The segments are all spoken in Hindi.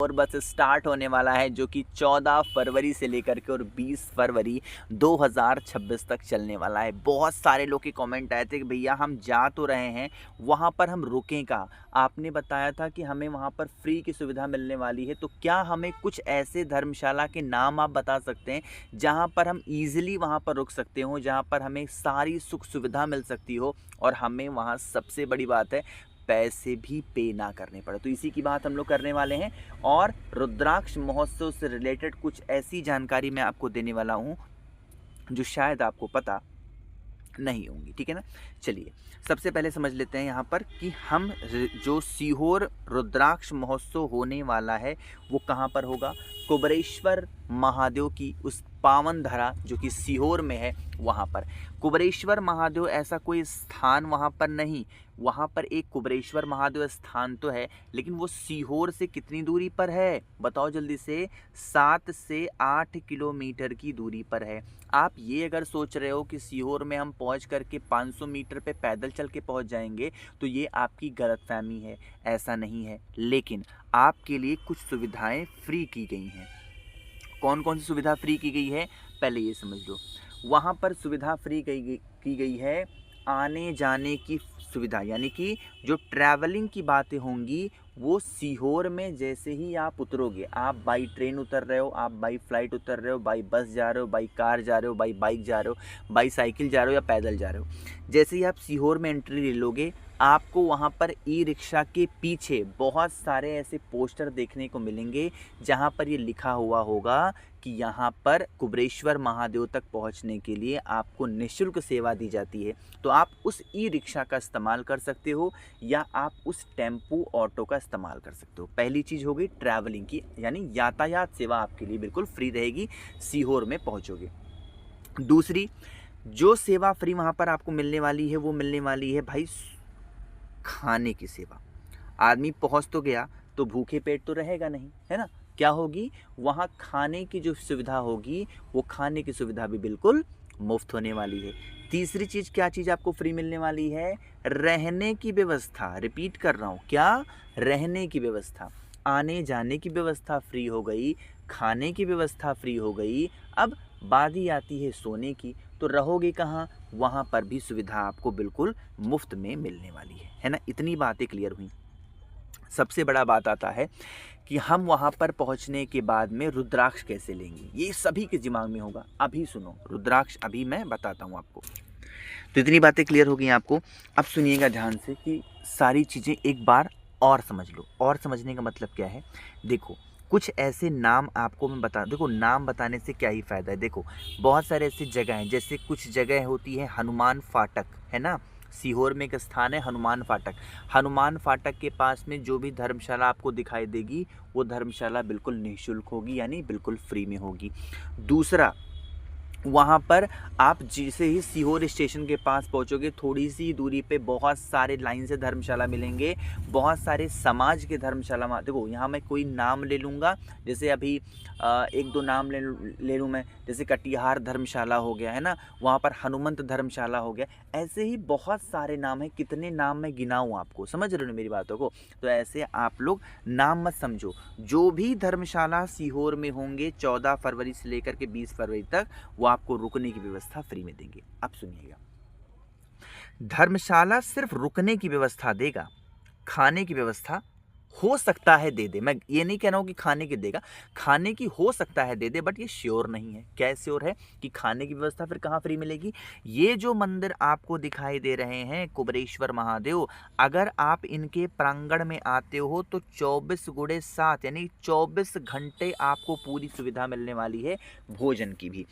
और बस स्टार्ट होने वाला है, जो कि 14 फरवरी से लेकर के और 20 फरवरी 2026 तक चलने वाला है। बहुत सारे लोग के कमेंट आए थे कि भैया हम जा तो रहे हैं, वहाँ पर हम रुकें कहाँ? आपने बताया था कि हमें वहाँ पर फ्री की सुविधा मिलने वाली है, तो क्या हमें कुछ ऐसे धर्मशाला के नाम आप बता सकते हैं जहाँ पर हम ईजिली वहाँ पर रुक सकते हो, जहाँ पर हमें सारी सुख सुविधा मिल सकती हो और हमें वहाँ सबसे बड़ी बात है पैसे भी पे ना करने पड़े? तो इसी की बात हम लोग करने वाले हैं और रुद्राक्ष महोत्सव से रिलेटेड कुछ ऐसी जानकारी मैं आपको देने वाला हूँ जो शायद आपको पता नहीं होंगी। ठीक है ना? चलिए सबसे पहले समझ लेते हैं यहाँ पर कि हम जो सीहोर रुद्राक्ष महोत्सव होने वाला है वो कहाँ पर होगा। कुबरेश्वर महादेव की उस पावन धरा जो कि सीहोर में है वहाँ पर। कुबरेश्वर महादेव ऐसा कोई स्थान वहाँ पर नहीं, वहाँ पर एक कुबरेश्वर महादेव स्थान तो है, लेकिन वो सीहोर से कितनी दूरी पर है बताओ जल्दी से? 7 से 8 किलोमीटर की दूरी पर है। आप ये अगर सोच रहे हो कि सीहोर में हम पहुँच करके 500 मीटर पे पैदल चल के पहुँच जाएंगे, तो ये आपकी गलतफहमी है, ऐसा नहीं है। लेकिन आपके लिए कुछ सुविधाएं फ्री की गई हैं। कौन कौन सी सुविधा फ्री की गई है पहले ये समझ लो। वहाँ पर सुविधा फ्री की गई है आने जाने की सुविधा, यानी कि जो ट्रैवलिंग की बातें होंगी वो सीहोर में जैसे ही आप उतरोगे, आप बाई ट्रेन उतर रहे हो, आप बाई फ्लाइट उतर रहे हो, बाई बस जा रहे हो, बाई कार जा रहे हो, बाई बाइक जा रहे हो, बाई साइकिल जा रहे हो या पैदल जा रहे हो, जैसे ही आप सीहोर में एंट्री ले लोगे आपको वहाँ पर ई रिक्शा के पीछे बहुत सारे ऐसे पोस्टर देखने को मिलेंगे जहाँ पर ये लिखा हुआ होगा कि यहाँ पर कुबरेश्वर महादेव तक पहुँचने के लिए आपको निःशुल्क सेवा दी जाती है। तो आप उस ई रिक्शा का इस्तेमाल कर सकते हो या आप उस टेम्पो ऑटो का इस्तेमाल कर सकते हो। पहली चीज़ हो गई ट्रैवलिंग की, यानी यातायात सेवा आपके लिए बिल्कुल फ्री रहेगी, सीहोर में पहुँचोगे। दूसरी जो सेवा फ्री वहाँ पर आपको मिलने वाली है वो मिलने वाली है भाई खाने की सेवा। आदमी पहुँच तो गया तो भूखे पेट तो रहेगा नहीं, है ना? क्या होगी वहाँ खाने की जो सुविधा होगी वो खाने की सुविधा भी बिल्कुल मुफ्त होने वाली है। तीसरी चीज़, क्या चीज़ आपको फ्री मिलने वाली है? रहने की व्यवस्था। रिपीट कर रहा हूँ, क्या? रहने की व्यवस्था। आने जाने की व्यवस्था फ्री हो गई, खाने की व्यवस्था फ्री हो गई, अब बारी आती है सोने की, तो रहोगे कहाँ? वहाँ पर भी सुविधा आपको बिल्कुल मुफ्त में मिलने वाली है ना? इतनी बातें क्लियर हुई। सबसे बड़ा बात आता है कि हम वहाँ पर पहुँचने के बाद में रुद्राक्ष कैसे लेंगे, ये सभी के दिमाग में होगा। अभी सुनो, रुद्राक्ष अभी मैं बताता हूँ आपको। तो इतनी बातें क्लियर हो गई आपको। अब सुनिएगा ध्यान से कि सारी चीज़ें एक बार और समझ लो। और समझने का मतलब क्या है? देखो कुछ ऐसे नाम आपको मैं देखो नाम बताने से क्या ही फ़ायदा है। देखो बहुत सारे ऐसी जगह हैं, जैसे कुछ जगह होती है हनुमान फाटक, है ना? सीहोर में एक स्थान है हनुमान फाटक। हनुमान फाटक के पास में जो भी धर्मशाला आपको दिखाई देगी वो धर्मशाला बिल्कुल निःशुल्क होगी, यानी बिल्कुल फ्री में होगी। दूसरा, वहाँ पर आप जैसे ही सीहोर स्टेशन के पास पहुँचोगे थोड़ी सी दूरी पे बहुत सारे लाइन से धर्मशाला मिलेंगे, बहुत सारे समाज के धर्मशाला। देखो यहाँ मैं कोई नाम ले लूँगा, जैसे अभी एक दो नाम ले लूँ मैं, जैसे कटिहार धर्मशाला हो गया, है ना? वहाँ पर हनुमंत धर्मशाला हो गया। ऐसे ही बहुत सारे नाम हैं, कितने नाम मैं गिनाऊँ आपको? समझ रहे हो मेरी बातों को? तो ऐसे आप लोग नाम मत समझो, जो भी धर्मशाला सीहोर में होंगे 14 फरवरी से लेकर के 20 फरवरी तक वो आपको रुकने की व्यवस्था फ्री में देंगे। अब सुनिएगा, धर्मशाला सिर्फ रुकने की व्यवस्था देगा, खाने की व्यवस्था हो सकता है दे दे। मैं ये नहीं कह रहा हूँ कि खाने की देगा, खाने की हो सकता है दे दे, बट ये श्योर नहीं है। क्या श्योर है कि खाने की व्यवस्था फिर कहाँ फ्री मिलेगी? ये जो मंदिर आपको दिखाई दे रहे हैं कुबरेश्वर महादेव, अगर आप इनके प्रांगण में आते हो तो 24x7 यानी 24 घंटे आपको पूरी सुविधा मिलने वाली है भोजन की भी।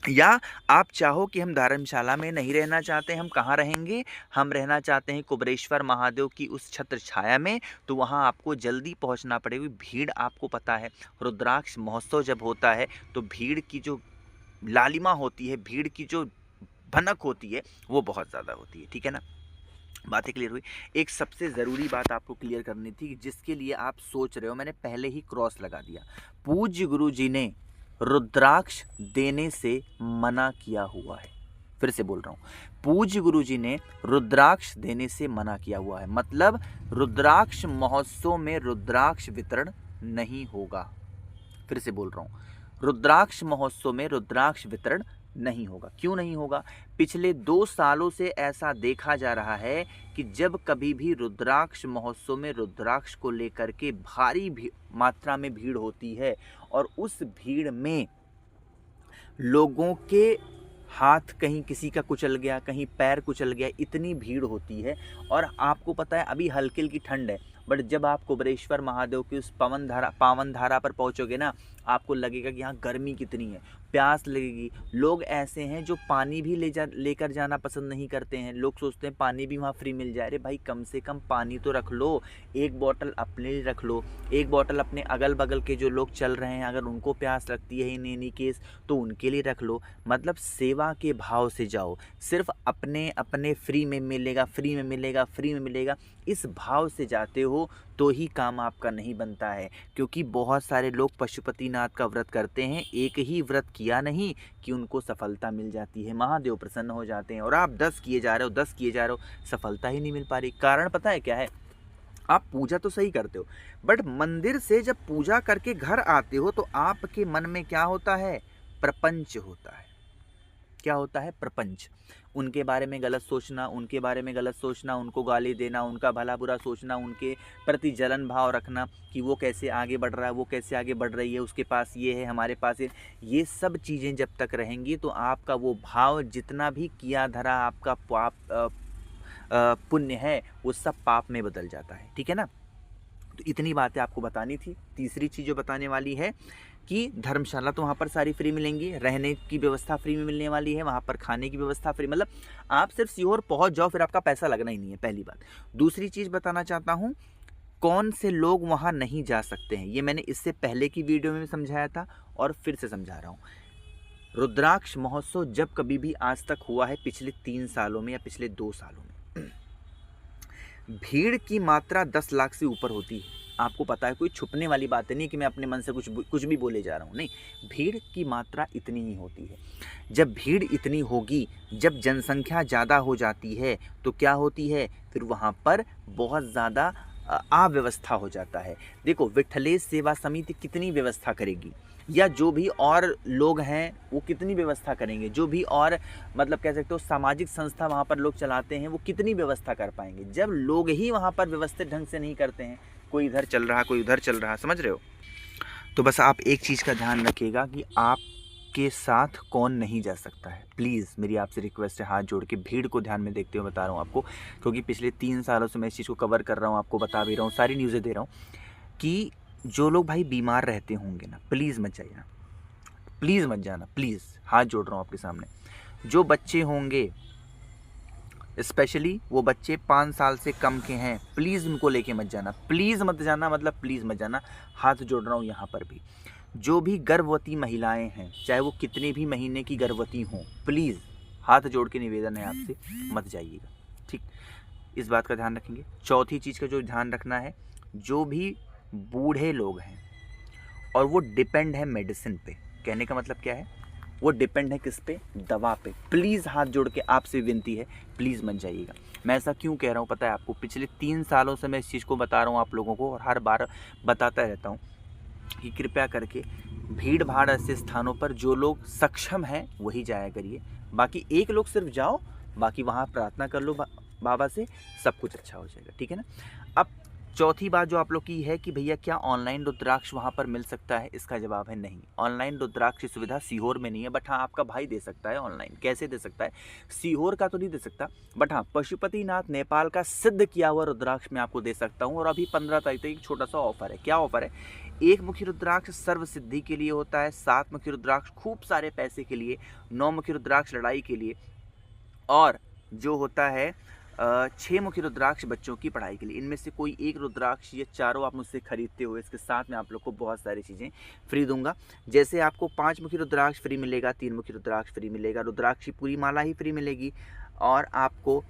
या आप चाहो कि हम धर्मशाला में नहीं रहना चाहते, हम कहाँ रहेंगे? हम रहना चाहते हैं कुबरेश्वर महादेव की उस छत्र छाया में, तो वहाँ आपको जल्दी पहुँचना पड़ेगी। भीड़ आपको पता है, रुद्राक्ष महोत्सव जब होता है तो भीड़ की जो लालिमा होती है, भीड़ की जो भनक होती है वो बहुत ज़्यादा होती है। ठीक है ना? बातें क्लियर हुई। एक सबसे ज़रूरी बात आपको क्लियर करनी थी, जिसके लिए आप सोच रहे हो, मैंने पहले ही क्रॉस लगा दिया। पूज्य गुरु जी ने रुद्राक्ष देने से मना किया हुआ है। फिर से बोल रहा हूँ, पूज्य गुरु जी ने रुद्राक्ष देने से मना किया हुआ है। मतलब रुद्राक्ष महोत्सव में रुद्राक्ष वितरण नहीं होगा। फिर से बोल रहा हूँ, रुद्राक्ष महोत्सव में रुद्राक्ष वितरण नहीं होगा। क्यों नहीं होगा? पिछले 2 सालों से ऐसा देखा जा रहा है कि जब कभी भी रुद्राक्ष महोत्सव में रुद्राक्ष को लेकर के भारी मात्रा में भीड़ होती है और उस भीड़ में लोगों के हाथ कहीं किसी का कुचल गया, कहीं पैर कुचल गया, इतनी भीड़ होती है। और आपको पता है अभी हल्की हल्की ठंड है, बट जब आप कुबेरेश्वर महादेव की उस पावन धारा पर पहुंचोगे ना, आपको लगेगा कि यहाँ गर्मी कितनी है, प्यास लगेगी। लोग ऐसे हैं जो पानी भी लेकर जाना पसंद नहीं करते हैं। लोग सोचते हैं पानी भी वहाँ फ्री मिल जाए। अरे भाई, कम से कम पानी तो रख लो, एक बोतल अपने लिए रख लो, एक बोतल अपने अगल बगल के जो लोग चल रहे हैं अगर उनको प्यास लगती है इन एनी केस तो उनके लिए रख लो। मतलब सेवा के भाव से जाओ, सिर्फ अपने अपने फ्री में मिलेगा, फ्री में मिलेगा, फ्री में मिलेगा, इस भाव से जाते हो तो ही काम आपका नहीं बनता है। क्योंकि बहुत सारे लोग पशुपतिनाथ का व्रत करते हैं, एक ही व्रत किया नहीं कि उनको सफलता मिल जाती है, महादेव प्रसन्न हो जाते हैं, और आप 10 किए जा रहे हो, 10 किए जा रहे हो, सफलता ही नहीं मिल पा रही। कारण पता है क्या है? आप पूजा तो सही करते हो, बट मंदिर से जब पूजा करके घर आते हो तो आपके मन में क्या होता है? प्रपंच होता है। क्या होता है? प्रपंच। उनके बारे में गलत सोचना, उनके बारे में गलत सोचना, उनको गाली देना, उनका भला बुरा सोचना, उनके प्रति जलन भाव रखना कि वो कैसे आगे बढ़ रहा है, वो कैसे आगे बढ़ रही है, उसके पास ये है, हमारे पास ये सब चीज़ें जब तक रहेंगी तो आपका वो भाव, जितना भी किया धरा आपका पाप पुण्य है, वो सब पाप में बदल जाता है। ठीक है ना? तो इतनी बातें आपको बतानी थी। तीसरी चीज़ जो बताने वाली है कि धर्मशाला तो वहाँ पर सारी फ्री मिलेंगी, रहने की व्यवस्था फ्री में मिलने वाली है, वहाँ पर खाने की व्यवस्था फ्री, मतलब आप सिर्फ सीहोर पहुँच जाओ, फिर आपका पैसा लगना ही नहीं है, पहली बात। दूसरी चीज़ बताना चाहता हूँ, कौन से लोग वहाँ नहीं जा सकते हैं, ये मैंने इससे पहले की वीडियो में भी समझाया था और फिर से समझा रहा हूँ। रुद्राक्ष महोत्सव जब कभी भी आज तक हुआ है, पिछले 3 सालों में या पिछले 2 सालों में, भीड़ की मात्रा 10 लाख से ऊपर होती है। आपको पता है, कोई छुपने वाली बात नहीं कि मैं अपने मन से कुछ भी बोले जा रहा हूँ, नहीं, भीड़ की मात्रा इतनी ही होती है। जब भीड़ इतनी होगी, जब जनसंख्या ज़्यादा हो जाती है तो क्या होती है? फिर वहाँ पर बहुत ज़्यादा अव्यवस्था हो जाता है। देखो, विठलेश सेवा समिति कितनी व्यवस्था करेगी, या जो भी और लोग हैं वो कितनी व्यवस्था करेंगे, जो भी और मतलब कह सकते हो सामाजिक संस्था वहाँ पर लोग चलाते हैं वो कितनी व्यवस्था कर पाएंगे, जब लोग ही वहाँ पर व्यवस्थित ढंग से नहीं करते हैं। कोई इधर चल रहा, कोई उधर चल रहा, समझ रहे हो? तो बस आप एक चीज़ का ध्यान रखिएगा कि आपके साथ कौन नहीं जा सकता है। प्लीज़ मेरी आपसे रिक्वेस्ट है, हाथ जोड़ के, भीड़ को ध्यान में देखते हुए बता रहा हूँ आपको, क्योंकि पिछले 3 सालों से मैं इस चीज़ को कवर कर रहा हूँ, आपको बता भी रहा हूँ, सारी न्यूज़ें दे रहा हूँ कि जो लोग भाई बीमार रहते होंगे ना, प्लीज़ मत जाइए, प्लीज़ मत जाना, प्लीज़, हाथ जोड़ रहा हूँ आपके सामने। जो बच्चे होंगे, स्पेशली वो बच्चे 5 साल से कम के हैं, प्लीज़ उनको लेके मत जाना, प्लीज़ मत जाना, मतलब प्लीज़ मत जाना। हाथ जोड़ रहा हूँ यहाँ पर भी। जो भी गर्भवती महिलाएं हैं, चाहे वो कितने भी महीने की गर्भवती हों, प्लीज़ हाथ जोड़ के निवेदन है आपसे, मत जाइएगा, ठीक? इस बात का ध्यान रखेंगे। चौथी चीज़ का जो ध्यान रखना है, जो भी बूढ़े लोग हैं और वो डिपेंड है मेडिसिन पे, कहने का मतलब क्या है, वो डिपेंड है किस पे? दवा पे, प्लीज़ हाथ जोड़ के आपसे विनती है, प्लीज़ मत जाइएगा। मैं ऐसा क्यों कह रहा हूँ पता है आपको? पिछले 3 सालों से मैं इस चीज़ को बता रहा हूँ आप लोगों को, और हर बार बताता रहता हूँ कि कृपया करके भीड़ भाड़ ऐसे स्थानों पर जो लोग सक्षम हैं वही जाया करिए। बाकी एक लोग सिर्फ जाओ, बाकी वहाँ प्रार्थना कर लो बाबा से, सब कुछ अच्छा हो जाएगा, ठीक है ना? अब चौथी बात जो आप लोग की है कि भैया क्या ऑनलाइन रुद्राक्ष वहाँ पर मिल सकता है? इसका जवाब है नहीं। ऑनलाइन रुद्राक्ष की सुविधा सीहोर में नहीं है, बट हाँ आपका भाई दे सकता है ऑनलाइन। कैसे दे सकता है? सीहोर का तो नहीं दे सकता, बट हाँ पशुपतिनाथ नेपाल का सिद्ध किया हुआ रुद्राक्ष मैं आपको दे सकता हूँ। और अभी 15 तारीख तक एक छोटा सा ऑफर है। क्या ऑफर है? 1 मुखी रुद्राक्ष सर्व सिद्धि के लिए होता है, 7 मुखी रुद्राक्ष खूब सारे पैसे के लिए, 9 मुखी रुद्राक्ष लड़ाई के लिए, और जो होता है 6 मुखी रुद्राक्ष बच्चों की पढ़ाई के लिए। इनमें से कोई एक रुद्राक्ष, ये चारों आप मुझसे खरीदते हो, इसके साथ में आप लोग को बहुत सारी चीज़ें फ्री दूंगा। जैसे आपको 5 मुखी रुद्राक्ष फ्री मिलेगा, 3 मुखी रुद्राक्ष फ्री मिलेगा, रुद्राक्ष की पूरी माला ही फ्री मिलेगी, और आपको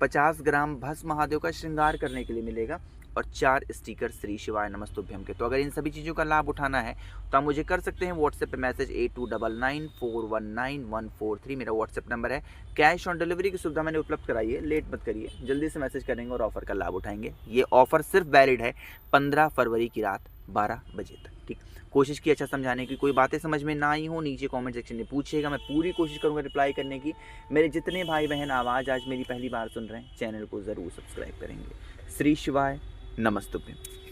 50 ग्राम भस्म महादेव का श्रृंगार करने के लिए मिलेगा, और 4 स्टिकर श्री शिवाय नमस्तुभ्यम के। तो अगर इन सभी चीज़ों का लाभ उठाना है तो आप मुझे कर सकते हैं व्हाट्सएप पे मैसेज 8299419143 मेरा व्हाट्सएप नंबर है। कैश ऑन डिलीवरी की सुविधा मैंने उपलब्ध कराई है, लेट मत करिए, जल्दी से मैसेज करेंगे और ऑफर का लाभ उठाएंगे। ये ऑफर सिर्फ वैलिड है 15 फरवरी की रात, 12 बजे तक। ठीक, कोशिश की अच्छा समझाने की, कोई बातें समझ में ना आई हो नीचे कमेंट सेक्शन में पूछिएगा, मैं पूरी कोशिश करूँगा रिप्लाई करने की। मेरे जितने भाई बहन आवाज़ आज मेरी पहली बार सुन रहे हैं, चैनल को ज़रूर सब्सक्राइब करेंगे। श्री शिवाय, नमस्तुभ्यं।